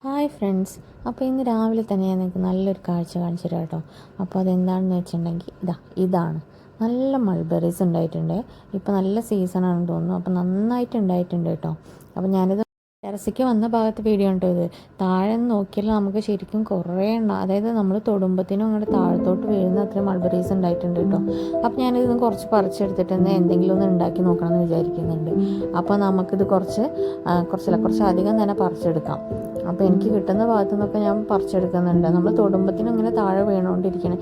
Hi friends. അപ്പോൾ ഇന്ന് രാവിലെ തന്നെ ഞാൻ നിങ്ങൾക്ക് നല്ലൊരു കാഴ്ച കാണിച്ചു തരാം കേട്ടോ. അപ്പോൾ അതെന്താണെന്ന് വെച്ചിട്ടുണ്ടെങ്കിൽ ഇതാണ് നല്ല മൾബെറീസ് ഉണ്ടായിട്ടുണ്ട്. ഇപ്പോൾ നല്ല സീസണാണെന്ന് തോന്നുന്നു. അപ്പോൾ നന്നായിട്ട് ഉണ്ടായിട്ടുണ്ട് കേട്ടോ. അപ്പോൾ ഞാനിത് ടെറസിക്ക് വന്ന ഭാഗത്ത് വീഡിയോ ഉണ്ടോ ഇത്. താഴെ നിന്ന് നോക്കിയാൽ നമുക്ക് ശരിക്കും കുറേ എണ്ണം, അതായത് നമ്മൾ തൊടുമ്പത്തിനും അങ്ങോട്ട് താഴത്തോട്ട് വീഴുന്ന അത്രയും മൾബെറീസ് ഉണ്ടായിട്ടുണ്ട് കേട്ടോ. അപ്പോൾ ഞാനിതൊന്ന് കുറച്ച് പറിച്ചെടുത്തിട്ട് എന്തെങ്കിലും ഒന്ന് ഉണ്ടാക്കി നോക്കണമെന്ന് വിചാരിക്കുന്നുണ്ട്. അപ്പോൾ നമുക്കിത് കുറച്ച് അധികം തന്നെ പറിച്ചെടുക്കാം. അപ്പോൾ എനിക്ക് കിട്ടുന്ന ഭാഗത്തു നിന്നൊക്കെ ഞാൻ പറിച്ചെടുക്കുന്നുണ്ട്. നമ്മൾ തൊടുമ്പത്തിനും ഇങ്ങനെ താഴെ വീണുകൊണ്ടിരിക്കണം.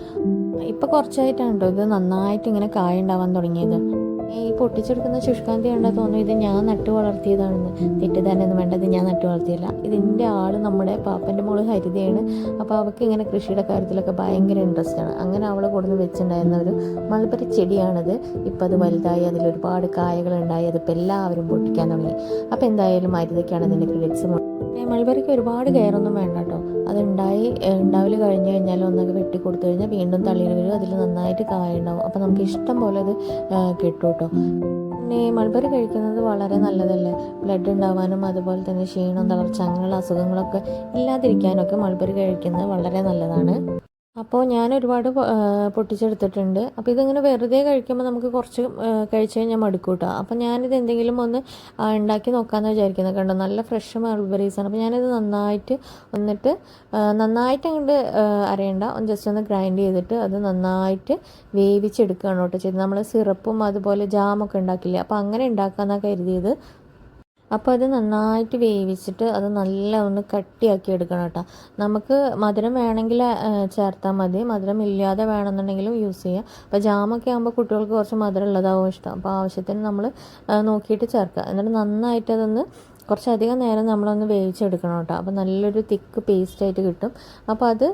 ഇപ്പോൾ കുറച്ചായിട്ടാണ് കേട്ടോ ഇത് നന്നായിട്ട് ഇങ്ങനെ കായ ഉണ്ടാവാൻ തുടങ്ങിയത്. ഈ പൊട്ടിച്ചെടുക്കുന്ന ശുഷ്കാന്തി കണ്ടാൽ തോന്നുന്നു ഇത് ഞാൻ നട്ടു വളർത്തിയതാണെന്ന്. തെറ്റിദ്ധാരണയൊന്നും വേണ്ട, ഇത് ഞാൻ നട്ടു വളർത്തിയല്ല. ഇതിൻ്റെ ആൾ നമ്മുടെ പാപ്പൻ്റെ മോള് ഹരിതയാണ്. അപ്പോൾ അവൾക്ക് ഇങ്ങനെ കൃഷിയുടെ കാര്യത്തിലൊക്കെ ഭയങ്കര ഇൻട്രസ്റ്റ് ആണ്. അങ്ങനെ അവൾ കൊടുന്ന് വെച്ചിട്ടുണ്ടായിരുന്ന ഒരു മൾബറി ചെടിയാണിത്. ഇപ്പം അത് വലുതായി, അതിലൊരുപാട് കായകളുണ്ടായി. അതിപ്പോൾ എല്ലാവരും പൊട്ടിക്കാൻ തുടങ്ങി. അപ്പോൾ എന്തായാലും ഹരിതയ്ക്കാണ് അതിൻ്റെ ക്രെഡിറ്റ്സ്. മൾബറിക്ക് ഒരുപാട് കെയറൊന്നും വേണ്ട കേട്ടോ. ഉണ്ടാവൽ കഴിഞ്ഞ് കഴിഞ്ഞാൽ ഒന്നൊക്കെ വെട്ടി കൊടുത്തു കഴിഞ്ഞാൽ വീണ്ടും തളിര് വരും. അതിൽ നന്നായിട്ട് കായ ഉണ്ടാവും. അപ്പോൾ നമുക്ക് ഇഷ്ടം പോലെ അത് കിട്ടും കേട്ടോ. പിന്നെ മൾബറി കഴിക്കുന്നത് വളരെ നല്ലതല്ലേ. ബ്ലഡ് ഉണ്ടാവാനും അതുപോലെ തന്നെ ക്ഷീണം, തളർച്ച, അങ്ങനെയുള്ള അസുഖങ്ങളൊക്കെ ഇല്ലാതിരിക്കാനൊക്കെ മൾബറി കഴിക്കുന്നത് വളരെ നല്ലതാണ്. അപ്പോൾ ഞാൻ ഒരുപാട് പൊട്ടിച്ചെടുത്തിട്ടുണ്ട്. അപ്പോൾ ഇതിങ്ങനെ വെറുതെ കഴിക്കുമ്പോൾ നമുക്ക് കുറച്ച് കഴിച്ച് കഴിഞ്ഞാൽ മടുക്കും കേട്ടോ. അപ്പോൾ ഞാനിത് എന്തെങ്കിലും ഒന്ന് ഉണ്ടാക്കി നോക്കാമെന്ന് വിചാരിക്കുന്നത്. കണ്ടോ, നല്ല ഫ്രഷ് മൾബറീസാണ്. അപ്പോൾ ഞാനിത് നന്നായിട്ട് അങ്ങോട്ട് അരയണ്ട, ജസ്റ്റ് ഒന്ന് ഗ്രൈൻഡ് ചെയ്തിട്ട് അത് നന്നായിട്ട് വേവിച്ചെടുക്കുകയാണ് കേട്ടോ ചെയ്ത്. നമ്മൾ സിറപ്പും അതുപോലെ ജാമൊക്കെ ഉണ്ടാക്കില്ലേ, അപ്പോൾ അങ്ങനെ ഉണ്ടാക്കാമെന്നാണ് കരുതിയത്. അപ്പോൾ അത് നന്നായിട്ട് വേവിച്ചിട്ട് അത് നല്ല ഒന്ന് കട്ടിയാക്കി എടുക്കണം കേട്ടോ. നമുക്ക് മധുരം വേണമെങ്കിൽ ചേർത്താൽ മതി, മധുരം ഇല്ലാതെ വേണമെന്നുണ്ടെങ്കിലും യൂസ് ചെയ്യാം. അപ്പോൾ ജാമൊക്കെ ആകുമ്പോൾ കുട്ടികൾക്ക് കുറച്ച് മധുരം ഉള്ളതാവും ഇഷ്ടം. അപ്പോൾ ആവശ്യത്തിന് നമ്മൾ നോക്കിയിട്ട് ചേർക്കുക. എന്നിട്ട് നന്നായിട്ട് അതൊന്ന് കുറച്ചധികം നേരം നമ്മളൊന്ന് വേവിച്ചെടുക്കണം കേട്ടോ. അപ്പോൾ നല്ലൊരു തിക്ക് പേസ്റ്റായിട്ട് കിട്ടും. അപ്പോൾ അത്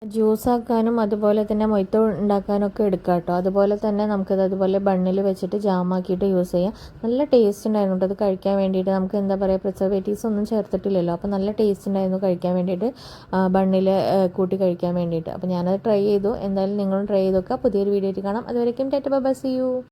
ജ്യൂസാക്കാനും അതുപോലെ തന്നെ മൊയ്ത്തോ ഉണ്ടാക്കാനൊക്കെ എടുക്കാം കേട്ടോ. അതുപോലെ തന്നെ നമുക്കത് അതുപോലെ ബണ്ണിൽ വെച്ചിട്ട് ജാമാക്കിയിട്ട് യൂസ് ചെയ്യാം. നല്ല ടേസ്റ്റ് ഉണ്ടായിരുന്നു കേട്ടോ അത് കഴിക്കാൻ വേണ്ടിയിട്ട്. നമുക്ക് എന്താ പറയുക, പ്രിസർവേറ്റീവ്സ് ഒന്നും ചേർത്തിട്ടില്ലല്ലോ. അപ്പോൾ നല്ല ടേസ്റ്റ് ഉണ്ടായിരുന്നു കഴിക്കാൻ വേണ്ടിയിട്ട്, ബണ്ണിൽ കൂട്ടി കഴിക്കാൻ വേണ്ടിയിട്ട്. അപ്പോൾ ഞാനത് ട്രൈ ചെയ്തു. എന്തായാലും നിങ്ങളും ട്രൈ ചെയ്ത് നോക്കുക. പുതിയൊരു വീഡിയോ ആയിട്ട് കാണാം. അതുവരേക്കും tata bye bye, see U.